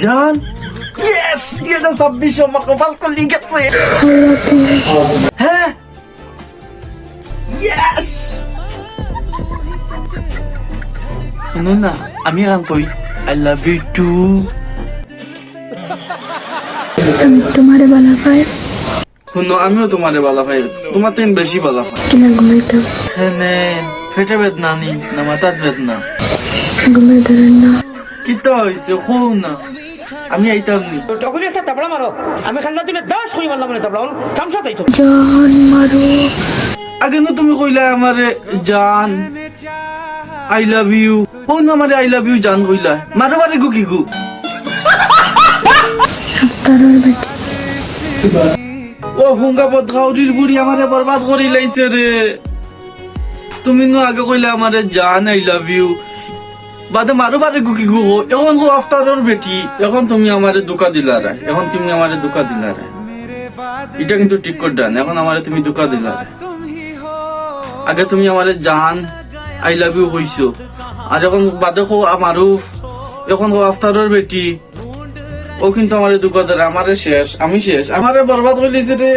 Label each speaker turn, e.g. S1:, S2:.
S1: জান ইয়েস 2026 আমার কপাল খুলে গেছে হ্যাঁ ইয়েস শুনো না আমি গান কই আই লাভ ইউ টু
S2: আমি তোমারে ভালো পাই
S1: শুনো আমিও তোমারে ভালো পাই তোমার থেকে বেশি ভালো পাই
S2: কিনা ঘুমাইতাম
S1: হ্যাঁ পেটে বেদনা নি না মাথার বেদনা
S2: ঘুমাই ধরেন না
S1: কিতা হইছে হও না আমি আইতাম নি
S3: তখনই একটা তাবড়া মারো আমি খান্না দিলে 10 কই মারলাম না তাবড়া চামচা তাই তো
S2: জান মারো
S1: আগে না তুমি কইলা আমারে জান আই লাভ ইউ কোন আমারে আই লাভ ইউ জান কইলা মারো বারে গু কি গু
S2: তারার বেটি
S1: ও হুঙ্গা বদগাউরির বুড়ি আমারে বরবাদ করি লাইছে রে তুমি নো আগে কইলা আমারে জান আই লাভ ইউ বাদে মারো বারে গু কি গু এখন গো আফতারর বেটি এখন তুমি আমারে ধোকা দিলা রে এখন তুমি আমারে ধোকা দিলা রে এটা কিন্তু ঠিক করে ডান এখন আমারে তুমি ধোকা দিলা রে আগে তুমি আমারে জান আই লাভ ইউ কইছো আর এখন বাদে কো আমারও এখন কো আফতারর বেটি ও কিন্তু আমারে ধোকা দেয় আমারে শেষ আমি শেষ আমারে বরবাদ কইলিছে রে